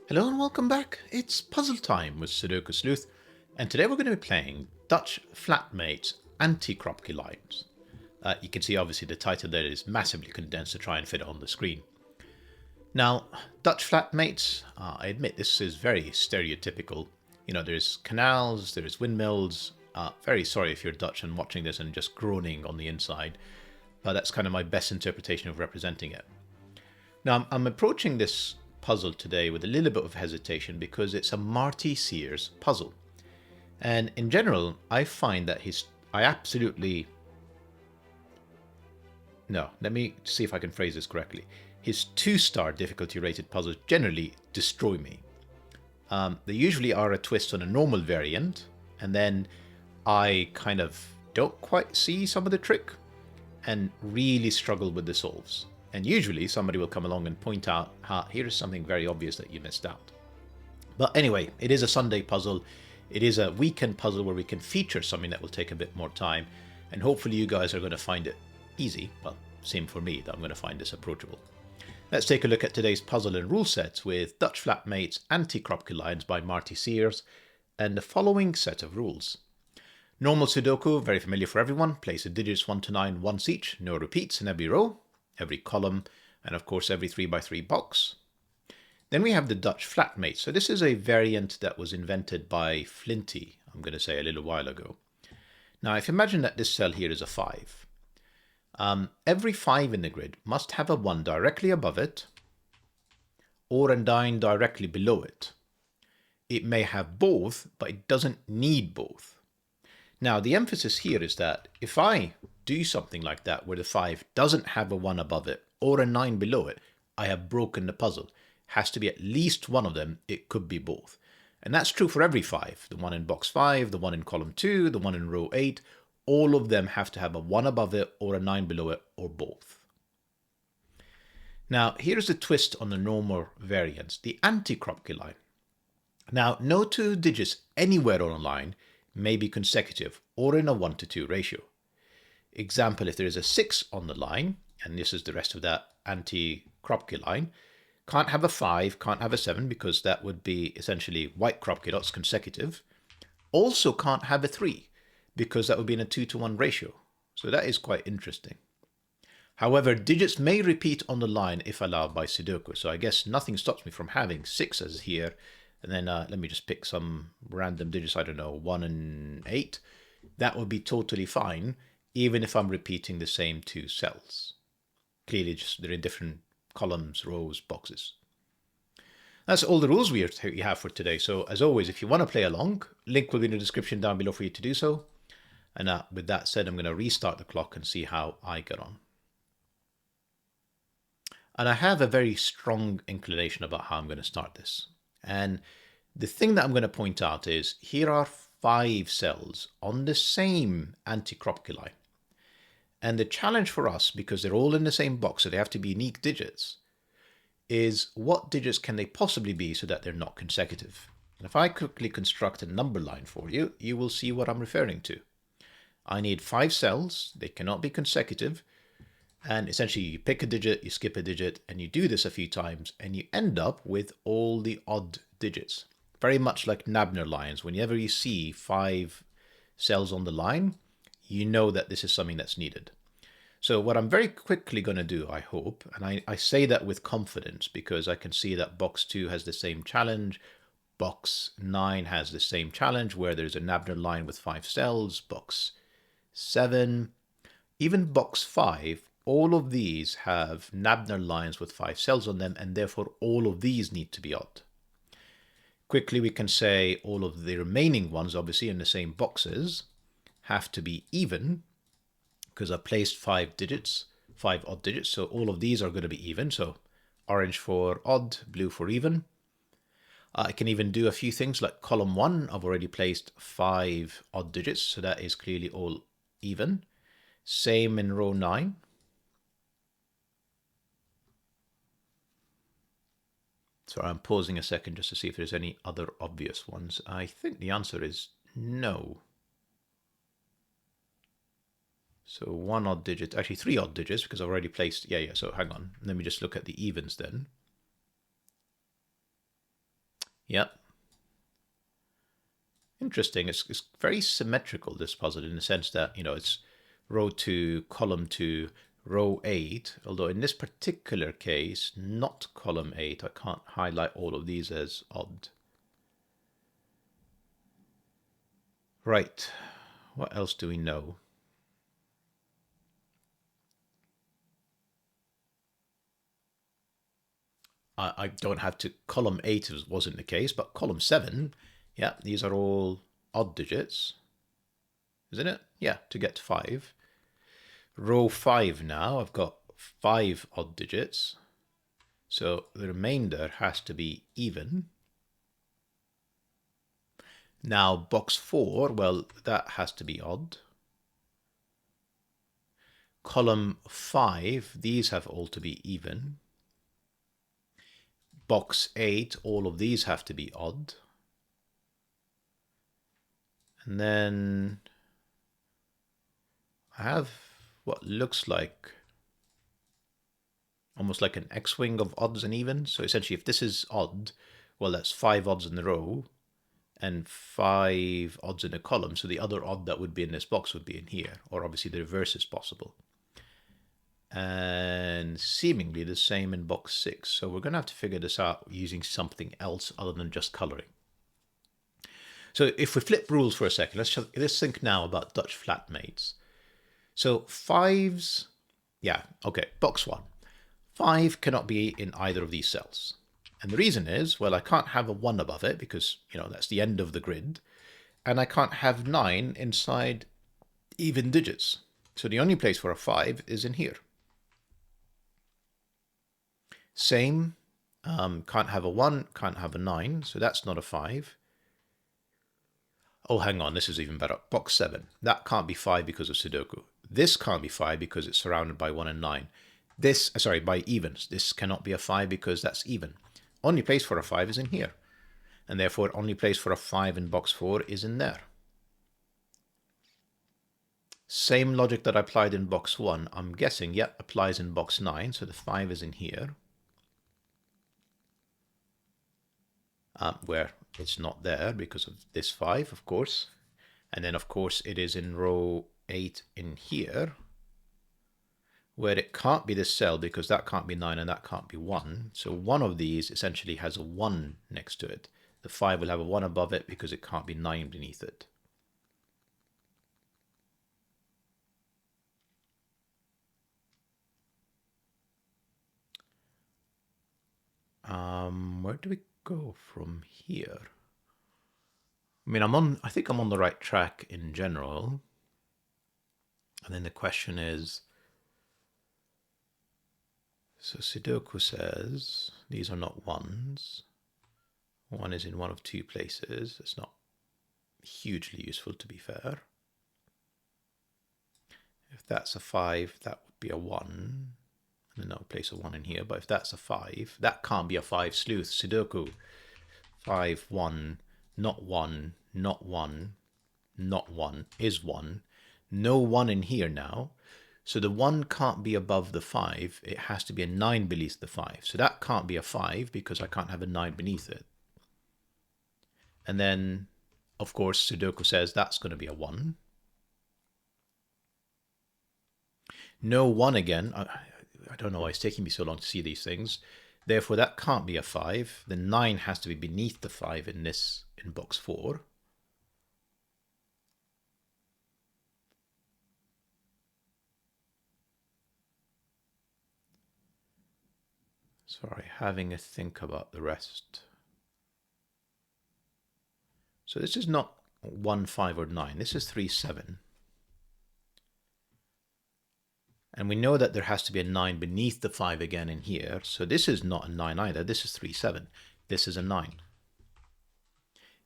Hello and welcome back. It's puzzle time with Sudoku Sleuth, and today we're going to be playing Dutch flatmates Anti-Kropki Lines. You can see obviously the title there is massively condensed to try and fit it on the screen. Now, Dutch flatmates, I admit this is very stereotypical. You know, there's canals, there's windmills. Very sorry if you're Dutch and watching this and just groaning on the inside, but that's kind of my best interpretation of representing it. Now, I'm approaching this puzzle today with a little bit of hesitation because it's a Marty Sears puzzle. And in general, I find that I absolutely... No, let me see if I can phrase this correctly. His 2-star difficulty rated puzzles generally destroy me. They usually are a twist on a normal variant, and then I kind of don't quite see some of the trick and really struggle with the solves. And usually somebody will come along and point out, here is something very obvious that you missed out. But anyway, it is a Sunday puzzle. It is a weekend puzzle where we can feature something that will take a bit more time. And hopefully you guys are going to find it easy. Well, same for me, that I'm going to find this approachable. Let's take a look at today's puzzle and rule sets with Dutch Flatmates Anti-Kropki Lines by Marty Sears and the following set of rules. Normal Sudoku, very familiar for everyone. Place the digits 1 to 9 once each, no repeats in every row, every column, and of course every 3x3 box. Then we have the Dutch flatmate. So this is a variant that was invented by Flinty, I'm going to say a little while ago. Now if you imagine that this cell here is a 5. Every 5 in the grid must have a 1 directly above it or a 9 directly below it. It may have both, but it doesn't need both. Now the emphasis here is that if I do something like that where the 5 doesn't have a 1 above it or a 9 below it, I have broken the puzzle. Has to be at least one of them. It could be both. And that's true for every 5. The one in box 5, the one in column 2, the one in row 8. All of them have to have a 1 above it or a 9 below it or both. Now here's the twist on the normal variance, the anti-Kropki line. Now no 2 digits anywhere on a line may be consecutive or in a 1 to 2 ratio. Example, if there is a 6 on the line, and this is the rest of that anti-Kropki line, can't have a 5, can't have a 7 because that would be essentially white Kropki dots consecutive. Also can't have a 3 because that would be in a 2 to 1 ratio. So that is quite interesting. However, digits may repeat on the line if allowed by Sudoku. So I guess nothing stops me from having 6s here. And then let me just pick some random digits, I don't know, 1 and 8. That would be totally fine, even if I'm repeating the same 2 cells. Clearly, just they're in different columns, rows, boxes. That's all the rules we have for today. So as always, if you want to play along, link will be in the description down below for you to do so. And with that said, I'm going to restart the clock and see how I get on. And I have a very strong inclination about how I'm going to start this. And the thing that I'm going to point out is here are 5 cells on the same anti-Kropki line. And the challenge for us, because they're all in the same box, so they have to be unique digits, is what digits can they possibly be so that they're not consecutive? And if I quickly construct a number line for you, you will see what I'm referring to. I need 5 cells, they cannot be consecutive, and essentially you pick a digit, you skip a digit, and you do this a few times, and you end up with all the odd digits. Very much like Nabner lines. Whenever you see 5 cells on the line, you know that this is something that's needed. So what I'm very quickly going to do, I hope, and I say that with confidence because I can see that box 2 has the same challenge, box 9 has the same challenge where there's a Nabner line with 5 cells, box 7, even box 5, all of these have Nabner lines with 5 cells on them, and therefore all of these need to be odd. Quickly we can say all of the remaining ones, obviously in the same boxes, have to be even, because I placed 5 digits, 5 odd digits, so all of these are going to be even, so orange for odd, blue for even. I can even do a few things like column 1, I've already placed 5 odd digits, so that is clearly all even. Same in row 9. So I'm pausing a second just to see if there's any other obvious ones. I think the answer is no. So 1 odd digit, actually 3 odd digits because I've already placed, so hang on. Let me just look at the evens then. Yep. Interesting. It's very symmetrical, this puzzle, in the sense that, it's row 2, column 2, row 8, although in this particular case, not column 8. I can't highlight all of these as odd. Right. What else do we know? I don't have to, column 8 wasn't the case, but column 7, yeah, these are all odd digits, isn't it? Yeah, to get to 5. Row 5 now, I've got 5 odd digits. So the remainder has to be even. Now box 4, well, that has to be odd. Column 5, these have all to be even. Box 8, all of these have to be odd. And then I have what looks like almost like an X-wing of odds and evens. So essentially, if this is odd, well, that's 5 odds in the row and 5 odds in a column. So the other odd that would be in this box would be in here, or obviously the reverse is possible. And seemingly the same in box 6. So we're going to have to figure this out using something else other than just coloring. So if we flip rules for a second, let's think now about Dutch flatmates. So 5s, yeah, okay, box 1. 5 cannot be in either of these cells. And the reason is, well, I can't have a 1 above it because, that's the end of the grid. And I can't have 9 inside even digits. So the only place for a 5 is in here. Same, can't have a 1, can't have a 9, so that's not a 5. Oh, hang on, this is even better. Box 7, that can't be 5 because of Sudoku. This can't be 5 because it's surrounded by 1 and 9. This, sorry, by evens. This cannot be a 5 because that's even. Only place for a 5 is in here. And therefore, only place for a 5 in box 4 is in there. Same logic that I applied in box 1, I'm guessing, yep, applies in box 9. So the 5 is in here. Where it's not there because of this 5, of course. And then, of course, it is in row 8 in here, where it can't be this cell because that can't be 9 and that can't be 1. So one of these essentially has a 1 next to it. The 5 will have a 1 above it because it can't be 9 beneath it. Where do we go from here? I mean, I think I'm on the right track in general. And then the question is, so Sudoku says these are not 1s. 1 is in one of 2 places. It's not hugely useful, to be fair. If that's a 5, that would be a 1. And then I'll place a 1 in here. But if that's a 5, that can't be a 5 sleuth. Sudoku. 5, 1, not 1, not 1, not 1, is 1. No 1 in here now. So the 1 can't be above the 5. It has to be a 9 beneath the 5. So that can't be a 5 because I can't have a 9 beneath it. And then, of course, Sudoku says that's going to be a 1. No 1 again. I don't know why it's taking me so long to see these things. Therefore, that can't be a 5. The 9 has to be beneath the 5 in box 4. Sorry, having a think about the rest. So this is not 1, 5, or 9. This is 3, 7. And we know that there has to be a 9 beneath the 5 again in here. So this is not a 9 either. This is 3, 7. This is a 9.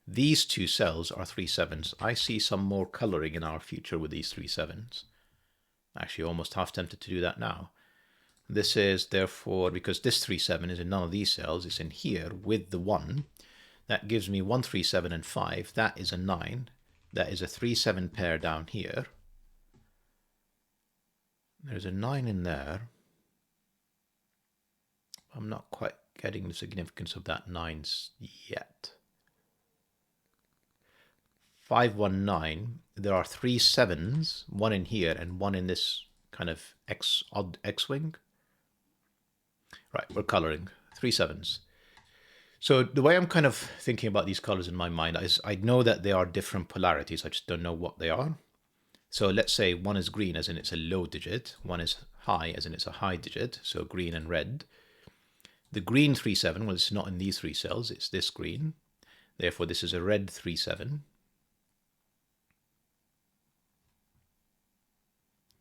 These 2 cells are 3, 7s. I see some more coloring in our future with these 3, 7s. Actually, almost half tempted to do that now. This is therefore, because this 3, 7 is in none of these cells, it's in here with the 1. That gives me 1, 3, 7, and 5. That is a 9. That is a 3, 7 pair down here. There's a 9 in there. I'm not quite getting the significance of that 9 yet. 519, there are 3 sevens, one in here and one in this kind of odd X-wing. Right, we're coloring 3 sevens. So the way I'm kind of thinking about these colors in my mind is I know that they are different polarities. I just don't know what they are. So let's say one is green as in it's a low digit. One is high as in it's a high digit. So green and red. The green 3-7, well, it's not in these 3 cells. It's this green. Therefore, this is a red 3-7.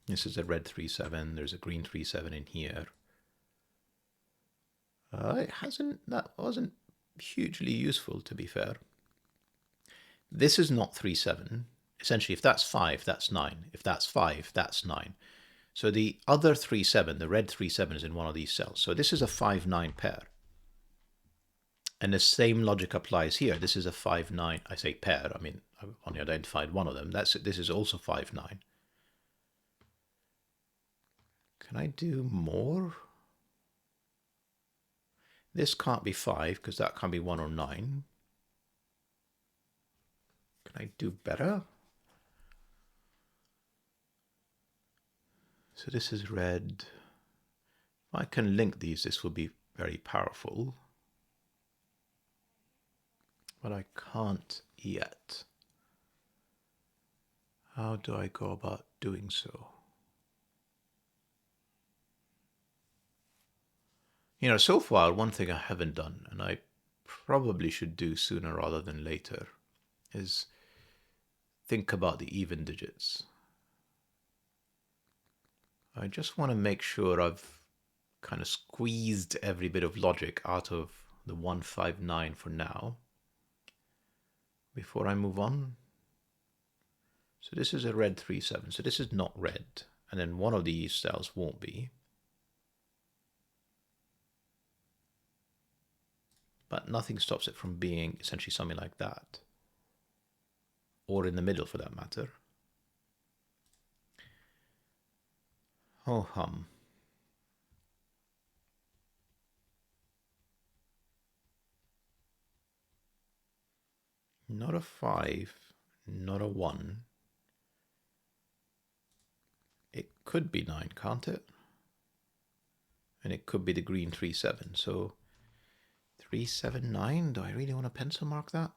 This is a red 3-7. There's a green 3-7 in here. That wasn't hugely useful, to be fair. This is not 3-7. Essentially, if that's 5, that's 9. If that's 5, that's 9. So the other 3-7, the red 3-7 is in one of these cells. So this is a 5-9 pair. And the same logic applies here. This is a 5-9, I say pair, I mean, I've only identified one of them. This is also 5-9. Can I do more? This can't be 5 because that can't be 1 or 9. Can I do better? So this is red. If I can link these, this will be very powerful. But I can't yet. How do I go about doing so? You know, so far, one thing I haven't done, and I probably should do sooner rather than later, is think about the even digits. I just want to make sure I've kind of squeezed every bit of logic out of the 159 for now before I move on. So this is a red 3-7, so this is not red, and then one of these cells won't be. But nothing stops it from being essentially something like that. Or in the middle, for that matter. Oh hum. Not a 5, not a 1. It could be 9, can't it? And it could be the green 3-7, so 3-7-9, do I really want to pencil mark that?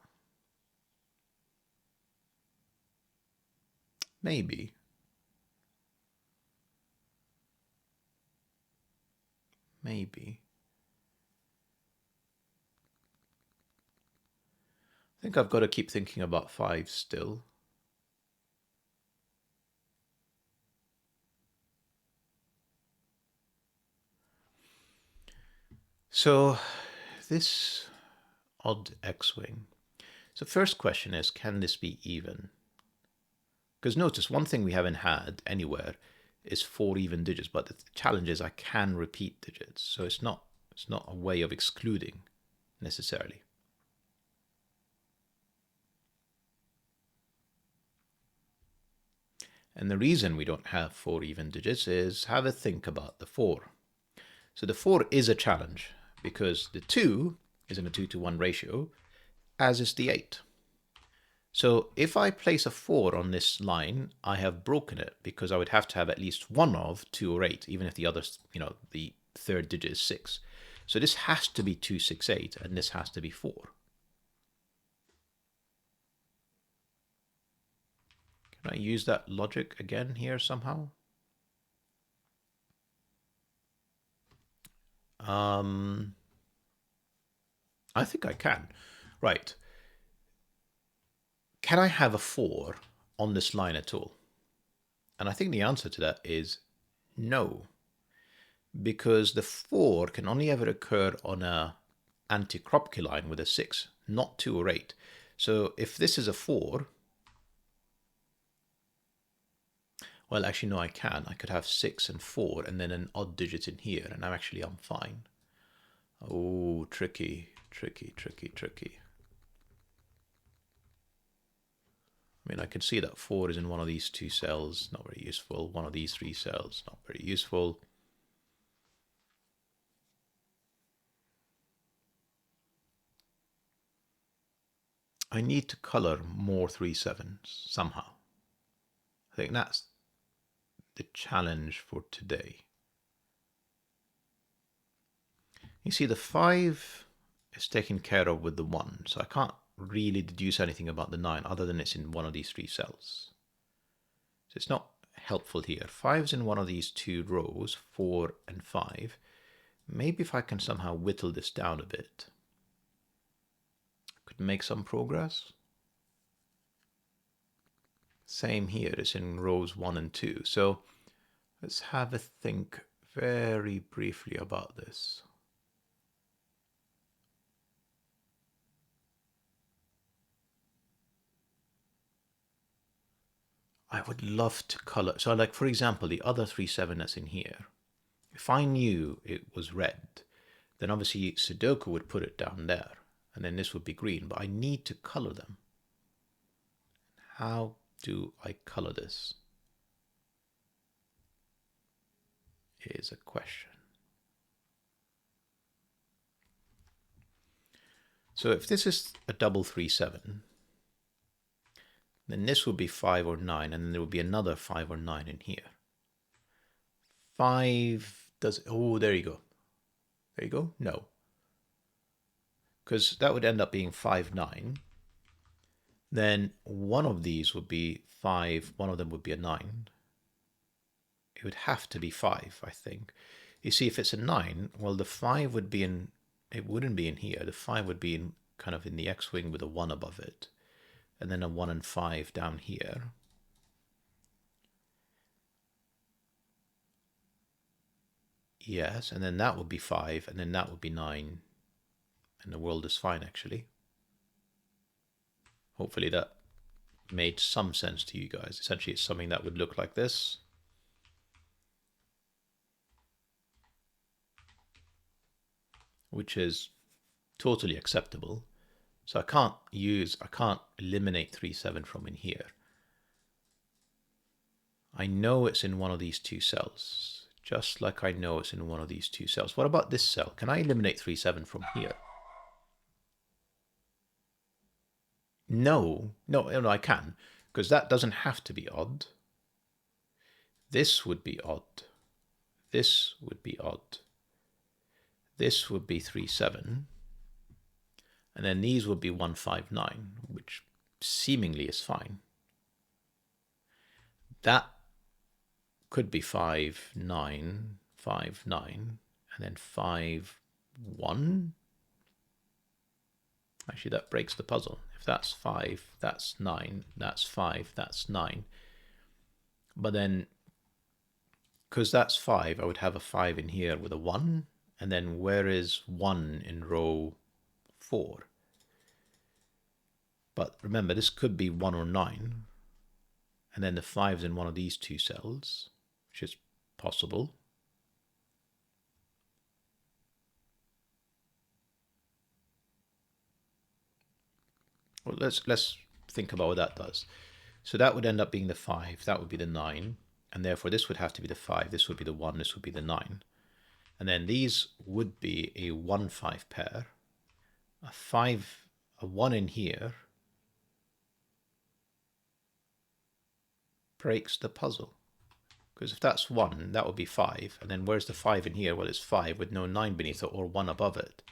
Maybe. Maybe. I think I've got to keep thinking about 5 still. So this odd X-wing. So first question is, can this be even? Because notice, one thing we haven't had anywhere is 4 even digits, but the challenge is I can repeat digits. So it's not a way of excluding necessarily. And the reason we don't have 4 even digits is, have a think about the 4. So the 4 is a challenge because the 2 is in a 2-to-1 ratio, as is the 8. So if I place a 4 on this line, I have broken it because I would have to have at least one of 2 or 8, even if the other, the third digit is 6. So this has to be 2, 6, 8, and this has to be 4. Can I use that logic again here somehow? I think I can. Right. Can I have a 4 on this line at all? And I think the answer to that is no. Because the 4 can only ever occur on a Anti-Kropki line with a 6, not 2 or 8. So if this is a 4, well, actually, no, I can. I could have 6 and 4 and then an odd digit in here, and I'm fine. Oh, tricky, tricky, tricky, tricky. I mean, I can see that 4 is in one of these 2 cells, not very useful. One of these 3 cells, not very useful. I need to color more 3/7s somehow. I think that's the challenge for today. You see, the 5 is taken care of with the 1, so I can't really deduce anything about the 9 other than it's in one of these 3 cells. So it's not helpful here. 5's in one of these 2 rows, 4 and 5. Maybe if I can somehow whittle this down a bit, I could make some progress. Same here, it's in rows 1 and 2. So let's have a think very briefly about this. I would love to color. So like, for example, the other 3/7 that's in here, if I knew it was red, then obviously Sudoku would put it down there, and then this would be green, but I need to color them. How do I color this? Is a question. So if this is a double 3/7, then this would be 5 or 9, and then there would be another 5 or 9 in here. 5 does, oh, there you go. There you go, no. Because that would end up being 5, 9. Then one of these would be 5, one of them would be a 9. It would have to be 5, I think. You see, if it's a 9, well, the 5 would be in, it wouldn't be in here. The 5 would be in kind of in the X-wing with a 1 above it. And then a 1 and 5 down here. Yes, and then that would be 5, and then that would be 9. And the world is fine, actually. Hopefully that made some sense to you guys. Essentially, it's something that would look like this. Which is totally acceptable. So I can't eliminate 3/7 from in here. I know it's in one of these 2 cells, just like I know it's in one of these 2 cells. What about this cell? Can I eliminate 3/7 from here? No, I can, because that doesn't have to be odd. This would be odd. This would be odd. This would be 3/7. And then these would be 1, 5, 9, which seemingly is fine. That could be 5, 9, 5, 9, and then 5, 1. Actually, that breaks the puzzle. If that's 5, that's 9, that's 5, that's 9. But then, because that's 5, I would have a 5 in here with a 1. And then where is 1 in row 4? But remember, this could be 1 or 9. And then the 5's in one of these 2 cells, which is possible. Well, let's think about what that does. So that would end up being the 5, that would be the 9, and therefore this would have to be the 5, this would be the 1, this would be the 9. And then these would be a 1, 5 pair, a 5, a 1 in here, breaks the puzzle. Because if that's 1, that would be 5, and then where's the 5 in here? Well, it's 5 with no 9 beneath it or 1 above it.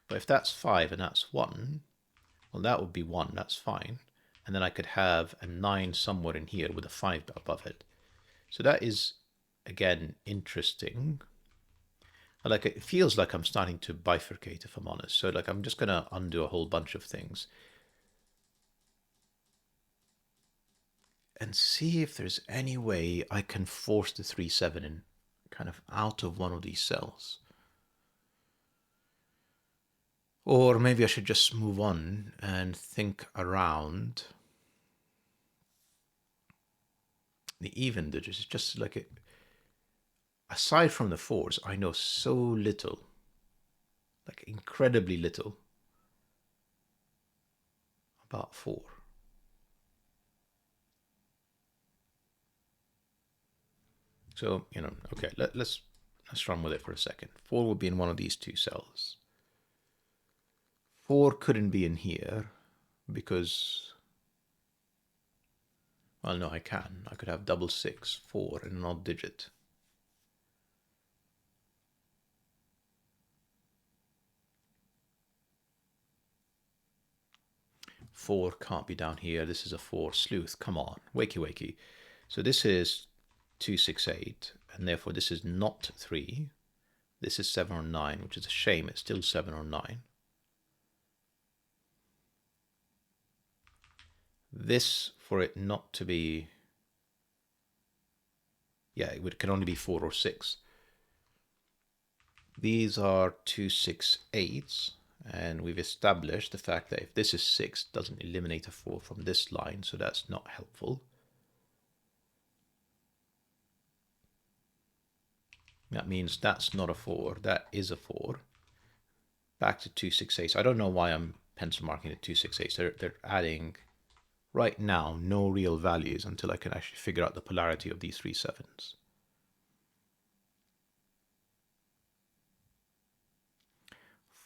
But if that's 5 and that's 1, well, that would be 1, that's fine. And then I could have a 9 somewhere in here with a 5 above it. So that is, again, interesting. Like, it feels like I'm starting to bifurcate, if I'm honest. So like, I'm just going to undo a whole bunch of things and see if there's any way I can force the 3/7 in kind of out of one of these cells. Or maybe I should just move on and think around the even digits. It's just like it. Aside from the 4s, I know so little, like incredibly little, about 4. So, okay, let's run with it for a second. 4 would be in one of these 2 cells. 4 couldn't be in here because, well, no, I can. I could have double 6, 4 in an odd digit. Four can't be down here. This is a 4. Sleuth, come on. Wakey, wakey. So this is 2, 6, 8, and therefore this is not 3. This is 7 or 9, which is a shame. It's still 7 or 9. This, for it not to be... yeah, it can only be 4 or 6. These are 2, 6, 8s, and we've established the fact that if this is 6, it doesn't eliminate a 4 from this line, so that's not helpful. That means that's not a 4, that is a 4. Back to 2, 6, 8. So I don't know why I'm pencil marking the 2, 6, 8. They're adding, right now, no real values until I can actually figure out the polarity of these 3 7s.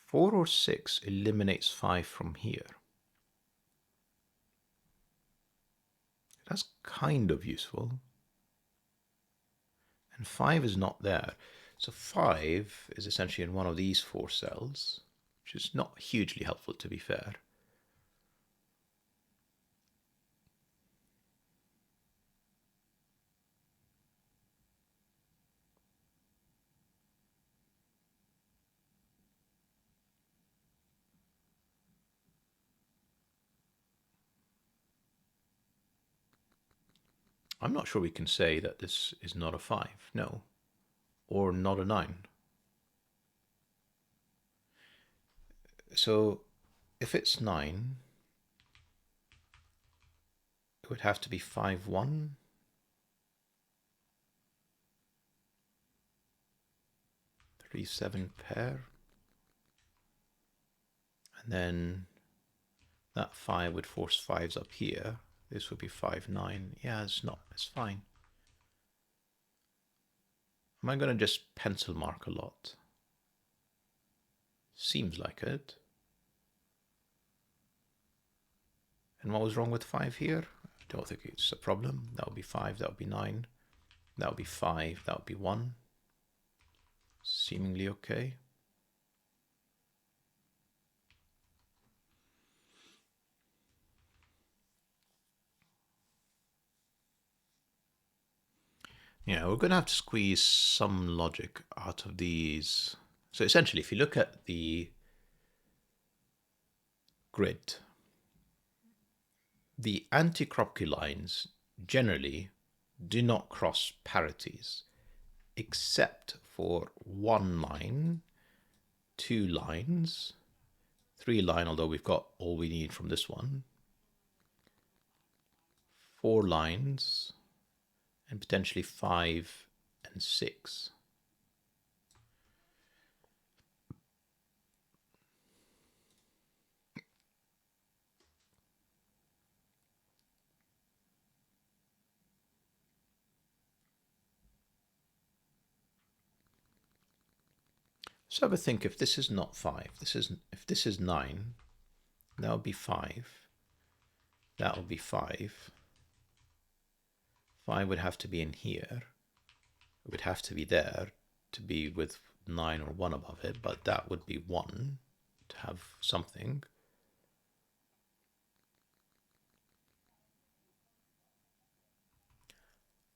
Four or 6 eliminates 5 from here. That's kind of useful. And 5 is not there. So 5 is essentially in one of these 4 cells, which is not hugely helpful, to be fair. I'm not sure we can say that this is not a 5, no, or not a 9. So if it's 9, it would have to be 5, 1. Three, 7 pair. And then that 5 would force 5s up here. This would be 5, 9. Yeah, it's fine. Am I going to just pencil mark a lot? Seems like it. And what was wrong with 5 here? I don't think it's a problem. That would be 5, that would be 9. That would be 5, that would be 1. Seemingly okay. Yeah, we're going to have to squeeze some logic out of these. So essentially, if you look at the grid, the anti-Kropki lines generally do not cross parities, except for 1 line, 2 lines, 3 line, although we've got all we need from this one, 4 lines, and potentially 5 and 6. So have a think, if this is not 5, if this is 9, that would be 5, that would be 5. 5 would have to be in here. It would have to be there to be with 9 or 1 above it, but that would be 1 to have something.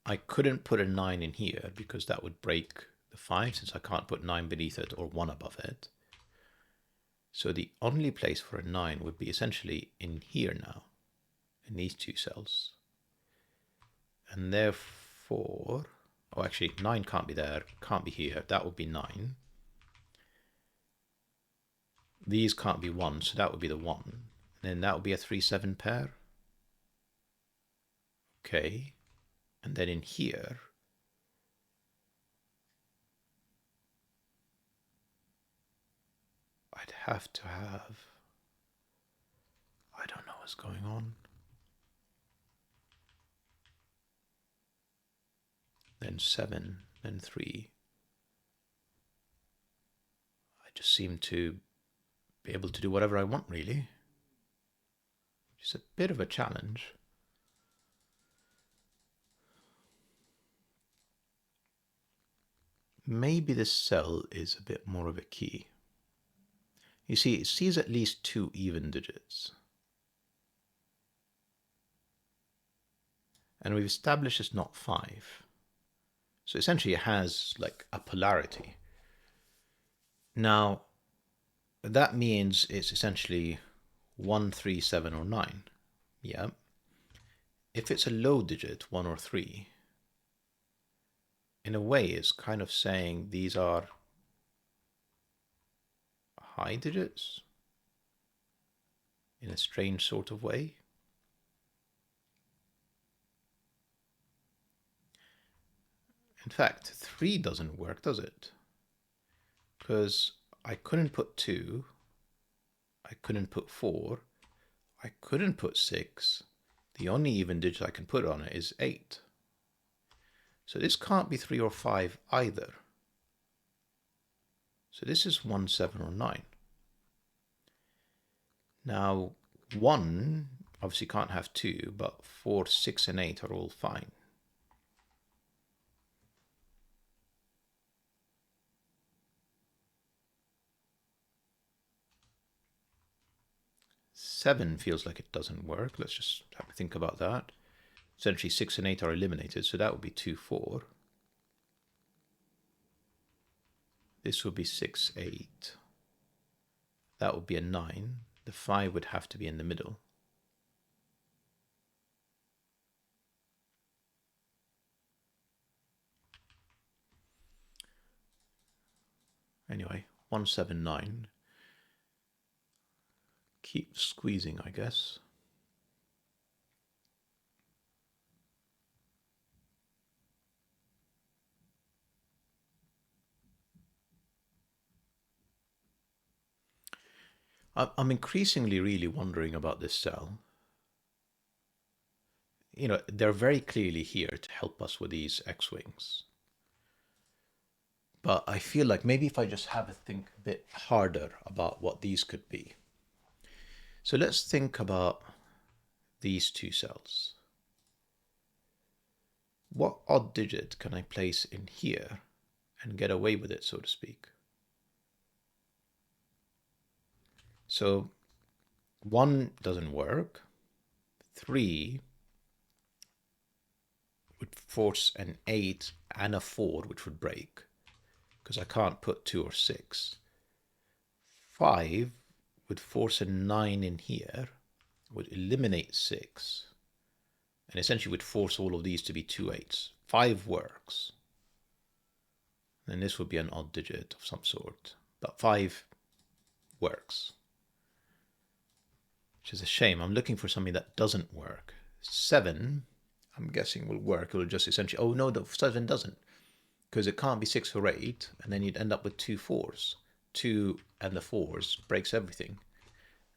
I couldn't put a 9 in here because that would break the 5, since I can't put 9 beneath it or 1 above it. So the only place for a 9 would be essentially in here now, in these 2 cells. And therefore, oh, actually 9 can't be there, can't be here, that would be 9. These can't be 1, so that would be the 1. And then that would be a 3, 7 pair. Okay. And then in here, I'd have to have, I don't know what's going on. Then 7, then 3. I just seem to be able to do whatever I want, really. which is a bit of a challenge. Maybe this cell is a bit more of a key. You see, it sees at least 2 even digits. And we've established it's not 5. So essentially it has like a polarity. Now, that means it's essentially 1, 3, 7, or 9. Yeah. If it's a low digit, 1 or 3, in a way it's kind of saying these are high digits in a strange sort of way. In fact, 3 doesn't work, does it? Because I couldn't put 2, I couldn't put 4, I couldn't put 6. The only even digit I can put on it is 8. So this can't be 3 or 5 either. So this is 1, 7, or 9. Now, 1 obviously can't have 2, but 4, 6, and 8 are all fine. Seven feels like it doesn't work. Let's just have a think about that. Essentially, 6 and 8 are eliminated, so that would be 2, 4. This would be 6, 8. That would be a 9. The 5 would have to be in the middle. Anyway, 1, 7, 9. Keep squeezing, I guess. I'm increasingly really wondering about this cell. You know, they're very clearly here to help us with these X-wings. But I feel like maybe if I just have a think a bit harder about what these could be. So let's think about these 2 cells. What odd digit can I place in here and get away with it, so to speak? So 1 doesn't work. 3 would force an 8 and a 4, which would break, because I can't put 2 or 6. 5 would force a 9 in here, would eliminate 6, and essentially would force all of these to be 2 8s. 5 works. Then this would be an odd digit of some sort, but 5 works. Which is a shame. I'm looking for something that doesn't work. 7, I'm guessing will work. It will just essentially, oh no, the 7 doesn't. Because it can't be 6 or 8, and then you'd end up with 2 4s. 2 and the 4s breaks everything.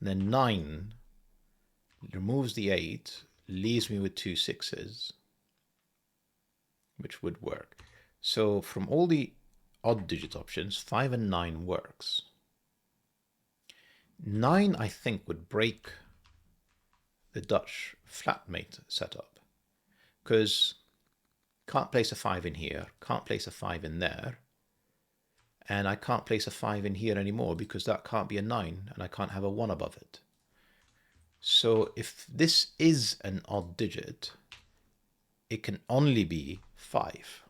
And then 9 removes the 8, leaves me with 2 6s, which would work. So from all the odd digit options, 5 and 9 works. 9, I think, would break the Dutch flatmate setup, because can't place a 5 in here, can't place a 5 in there, and I can't place a 5 in here anymore because that can't be a 9, and I can't have a 1 above it. So if this is an odd digit, it can only be 5.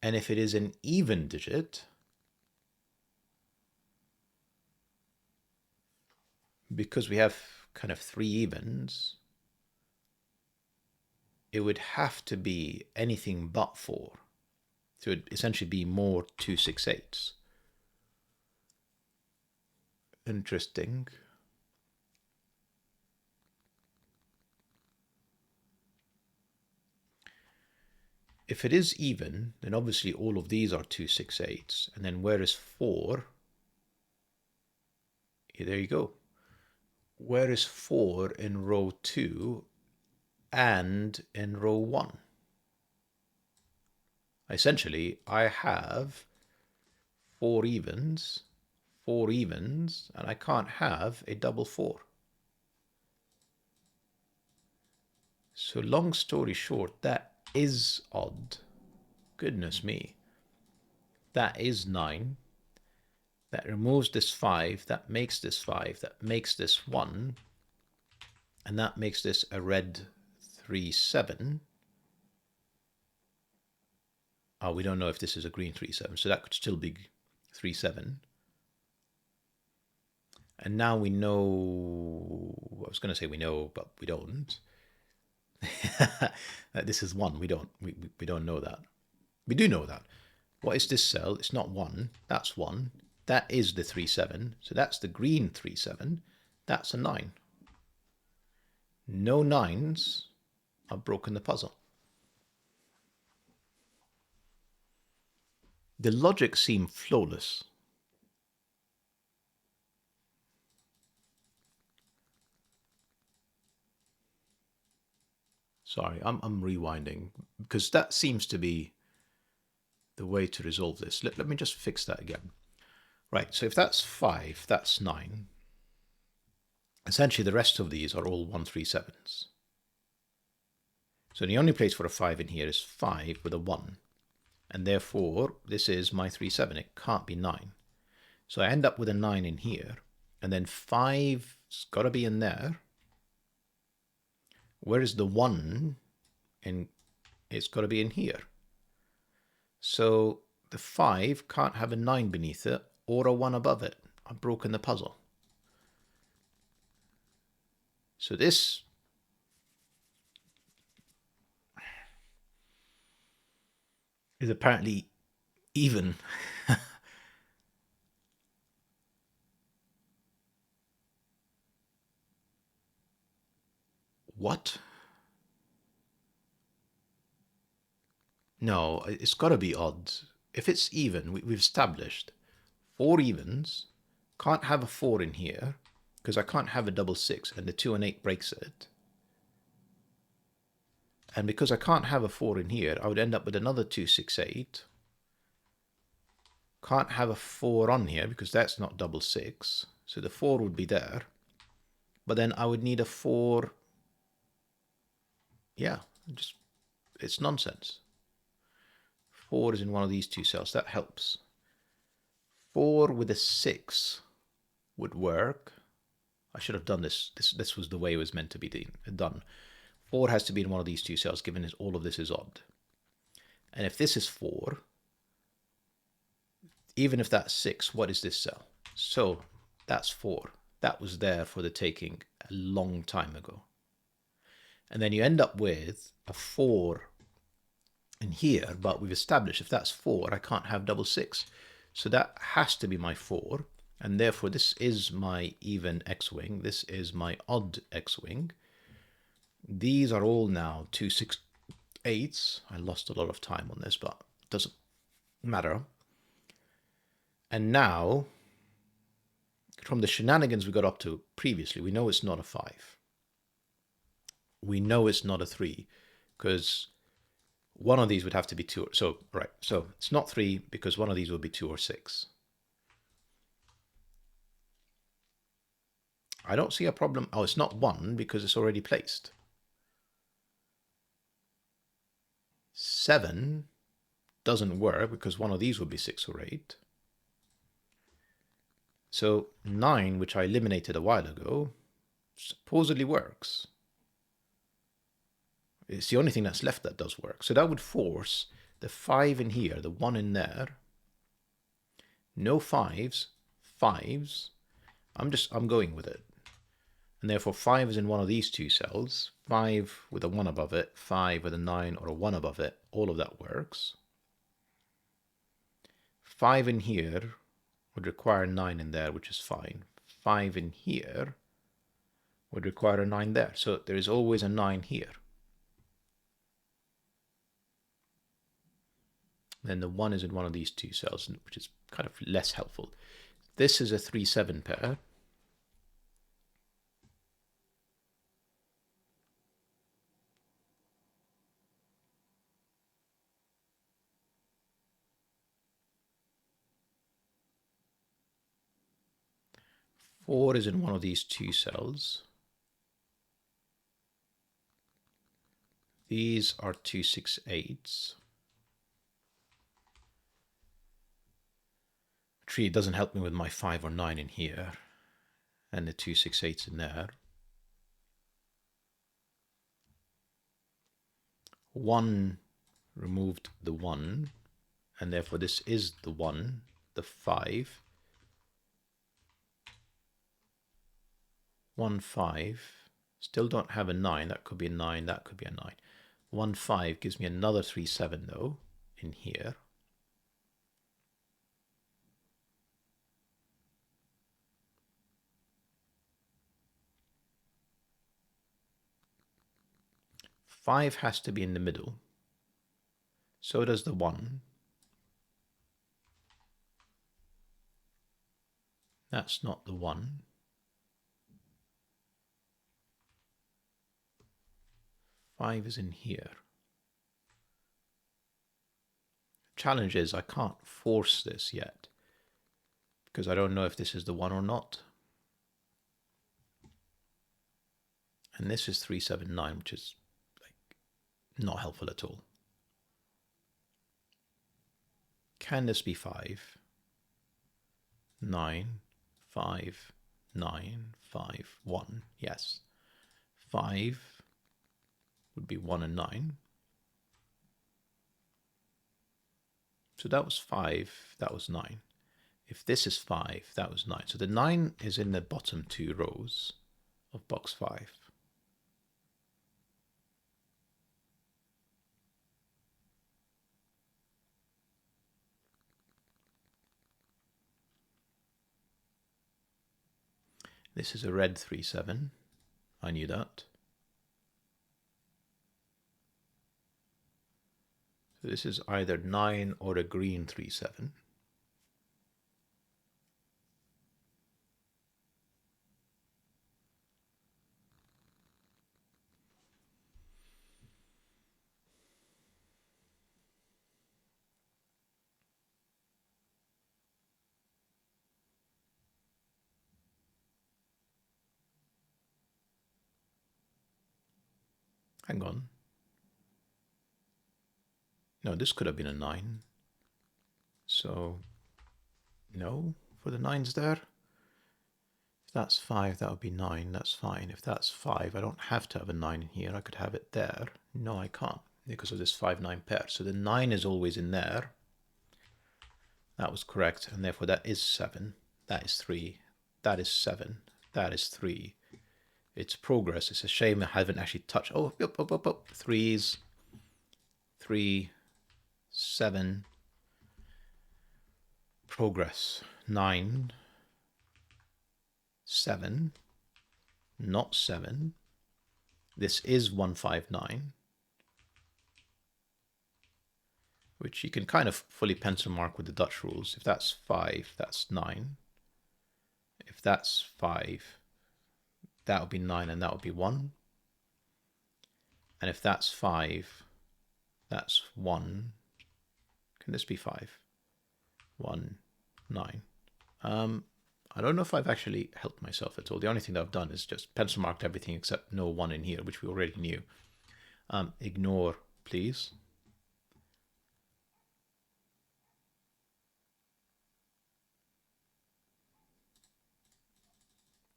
And if it is an even digit, because we have kind of 3 evens, it would have to be anything but 4. So it would essentially be more 2 6 8s. Interesting. If it is even, then obviously all of these are 2 6 8s. And then where is 4? There you go. Where is 4 in row 2 and in row 1? Essentially, I have 4 evens, 4 evens, and I can't have a double 4. So long story short, that is odd. Goodness me. That is 9. That removes this 5. That makes this 5. That makes this 1. And that makes this a red 3-7. Oh, we don't know if this is a green 3-7, so that could still be 3-7. And now we know, I was going to say we know, but we don't. This is 1. We don't know that. We do know that. What is this cell? It's not 1. That's 1. That is the 3-7. So that's the green 3-7. That's a 9. No 9s. I've broken the puzzle. The logic seemed flawless. Sorry, I'm rewinding because that seems to be the way to resolve this. Let me just fix that again. Right, so if that's 5, that's 9. Essentially, the rest of these are all 1-3-7s. So the only place for a 5 in here is 5 with a 1. And therefore, this is my 3-7. It can't be 9. So I end up with a 9 in here. And then 5's got to be in there. Where is the 1? And it's got to be in here. So the 5 can't have a 9 beneath it or a 1 above it. I've broken the puzzle. So this is apparently even. What? No, it's got to be odd. If it's even, we've established 4 evens, can't have a 4 in here, because I can't have a double 6, and the 2 and 8 breaks it. And because I can't have a 4 in here, I would end up with another 2, 6, 8. Can't have a 4 on here, because that's not double 6. So the 4 would be there. But then I would need a 4. Yeah, just it's nonsense. 4 is in one of these 2 cells. That helps. 4 with a 6 would work. I should have done this. This was the way it was meant to be done. 4 has to be in one of these 2 cells, given as all of this is odd. And if this is 4, even if that's 6, what is this cell? So that's 4. That was there for the taking a long time ago. And then you end up with a 4 in here, but we've established if that's 4, I can't have double 6. So that has to be my 4. And therefore, this is my even X-wing. This is my odd X-wing. These are all now 2, 6, 8s. I lost a lot of time on this, but it doesn't matter. And now, from the shenanigans we got up to previously, we know it's not a 5. We know it's not a 3, because one of these would have to be 2. So, right. So it's not 3 because one of these will be 2 or 6. I don't see a problem. Oh, it's not 1 because it's already placed. 7 doesn't work because one of these would be 6 or 8. So 9, which I eliminated a while ago, supposedly works. It's the only thing that's left that does work. So that would force the 5 in here, the 1 in there. No 5s, 5s. I'm going with it. And therefore 5 is in one of these 2 cells. 5 with a 1 above it, 5 with a 9 or a 1 above it. All of that works. 5 in here would require 9 in there, which is fine. 5 in here would require a 9 there. So there is always a 9 here. Then the 1 is in one of these 2 cells, which is kind of less helpful. This is a 3-7 pair. 4 is in one of these two cells. These are 2 6/8. Actually, it doesn't help me with my 5 or 9 in here, and the 2 6/8 in there. 1 removed the 1, and therefore this is the 1, the 5. 1 5. Still don't have a 9. That could be a 9. That could be a 9. 1 5 gives me another 3 7 though in here. Five has to be in the middle. So does the 1. That's not the 1. 5 is in here. Challenge is I can't force this yet because I don't know if this is the 1 or not. And this is 3 7 9, which is like not helpful at all. Can this be 5? 9 5 9 5 1. Yes. 5 would be 1 and 9. So that was 5, that was 9. If this is 5, that was 9. So the 9 is in the bottom 2 rows of box 5. This is a red 3 7. I knew that. So this is either 9 or a green 3 7. Hang on. No, this could have been a 9. So, no, for the 9s there. If that's 5, that would be 9. That's fine. If that's 5, I don't have to have a 9 in here. I could have it there. No, I can't because of this 5 9 pair. So the 9 is always in there. That was correct. And therefore that is 7. That is 3. That is 7. That is 3. It's progress. It's a shame I haven't actually touched. Oh, up. 3s. 3, 7. Progress. 9. 7. Not 7. This is 1 5 9. Which you can kind of fully pencil mark with the Dutch rules. If that's 5, that's 9. If that's 5, that would be 9 and that would be 1. And if that's 5, that's 1. Can this be 5? 1, 9. I don't know if I've actually helped myself at all. The only thing that I've done is just pencil marked everything except no 1 in here, which we already knew. Ignore, please.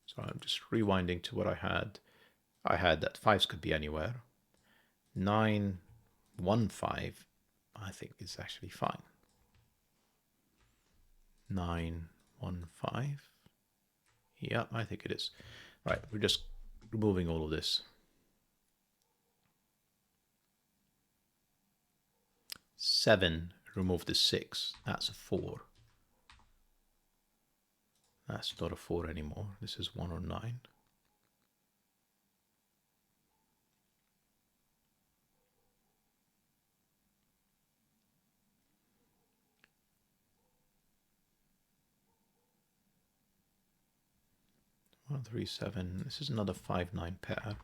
So I'm just rewinding to what I had. I had that 5s could be anywhere. 9, 1 5, I think is actually fine. 9 1 5. Yeah, I think it is. Right, we're just removing all of this. 7, remove the 6. That's a 4. That's not a 4 anymore. This is 1 or 9. One, 3, 7. This is another 5 9 pair.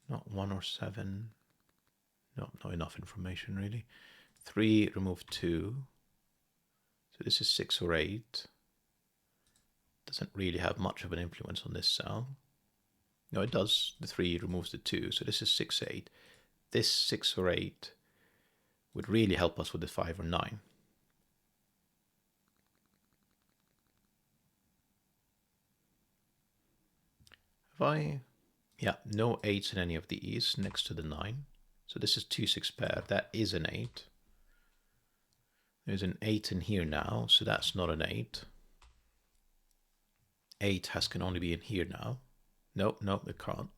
Not 1 or 7. No, not enough information really. 3, remove 2. So this is 6 or 8. Doesn't really have much of an influence on this cell. No, it does. The 3 removes the 2. So this is 6, 8. This 6 or 8 would really help us with the 5 or 9. Yeah, no 8s in any of these next to the 9. So this is 2, 6 pair. That is an 8. There's an 8 in here now, so that's not an 8. 8 can only be in here now. No, it can't.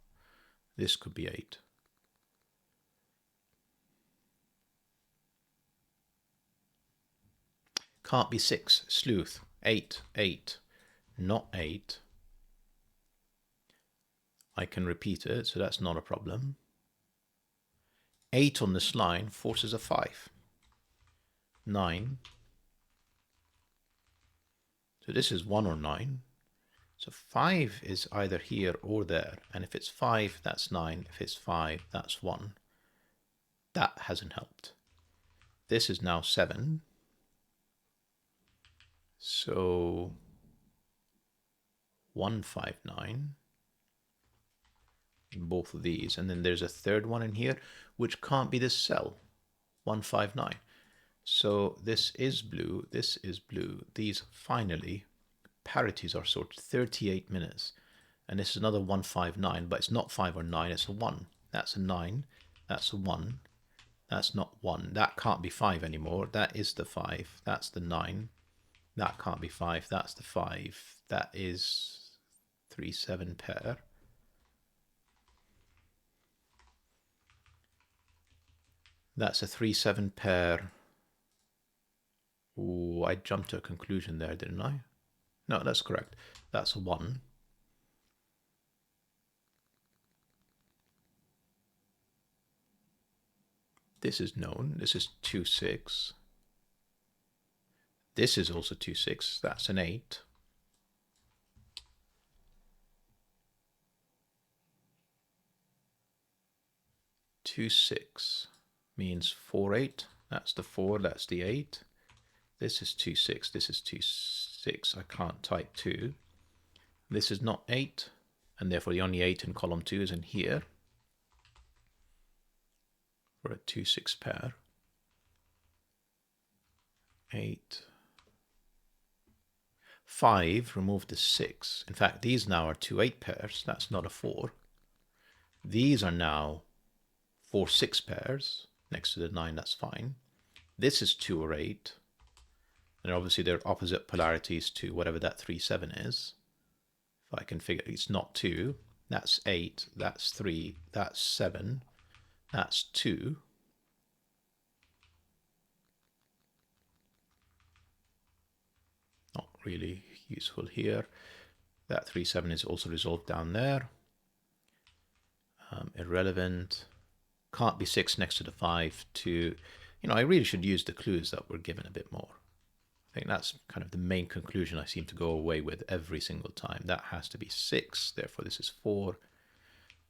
This could be 8. Can't be 6. Sleuth. 8, 8. Not 8. I can repeat it, so that's not a problem. 8 on this line forces a 5. 9. So this is 1 or 9. So 5 is either here or there. And if it's 5, that's 9. If it's 5, that's 1. That hasn't helped. This is now 7. So 159. Both of these. And then there's a third one in here, which can't be this cell. 159. So this is blue. This is blue. These finally parities are sorted. 38 minutes. And this is another 159, but it's not 5 or 9, it's a 1. That's a 9. That's a 1. That's not 1. That can't be 5 anymore. That is the 5. That's the 9. That can't be 5. That's the 5. That is 3, 7 pair. That's a 3, 7 pair. Ooh, I jumped to a conclusion there, didn't I? No, that's correct. That's a 1. This is known. This is 2, 6. This is also 2, 6. That's an 8. Two, 6 means 4, 8. That's the 4. That's the 8. This is 2, 6. This is 2, 6. I can't type 2. This is not 8, and therefore the only 8 in column 2 is in here for a 2, 6 pair. 8. 5, remove the 6. In fact, these now are 2, 8 pairs. That's not a 4. These are now 4, 6 pairs. Next to the 9, that's fine. This is 2 or 8. And obviously they're opposite polarities to whatever that 3, 7 is. If I can figure, it's not 2. That's 8. That's 3. That's 7. That's 2. Not really useful here. That 3, 7 is also resolved down there. Irrelevant. Can't be 6 next to the 5 to, I really should use the clues that were given a bit more. I think that's kind of the main conclusion I seem to go away with every single time. That has to be 6, therefore this is 4.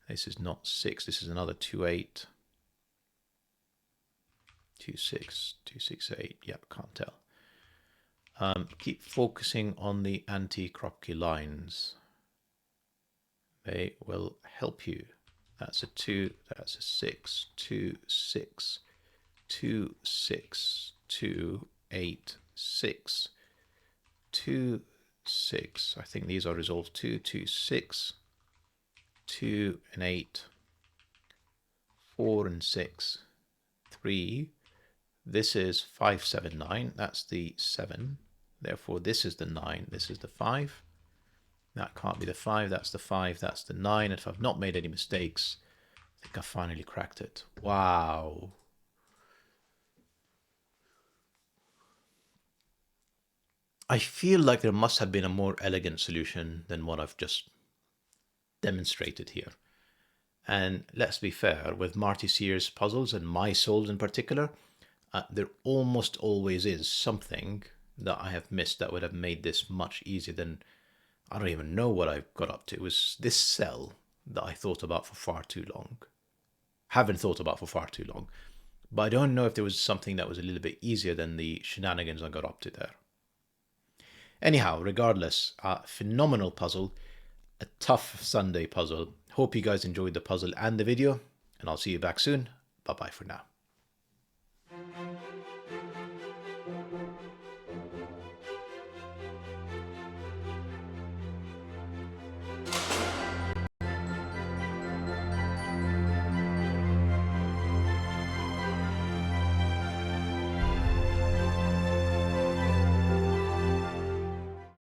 This is not 6, this is another 2, 8. 2, 6, 2, 6, 8, yep, can't tell. Keep focusing on the anti-Kropki lines. They will help you. That's a 2, that's a 6, 2, 6, 2, 6, 2, 8, 6, 2, 6. I think these are resolved 2, 2, 6, 2 and 8, 4 and 6, 3. This is 5, 7, 9. That's the 7. Therefore, this is the 9. This is the 5. That can't be the 5. That's the 5. That's the 9. And if I've not made any mistakes, I think I finally cracked it. Wow. I feel like there must have been a more elegant solution than what I've just demonstrated here. And let's be fair, with Marty Sears puzzles and my souls in particular, there almost always is something that I have missed that would have made this much easier than, I don't even know what I got up to. It was this cell that I thought about for far too long. Haven't thought about for far too long. But I don't know if there was something that was a little bit easier than the shenanigans I got up to there. Anyhow, regardless, phenomenal puzzle, a tough Sunday puzzle. Hope you guys enjoyed the puzzle and the video, and I'll see you back soon. Bye bye for now.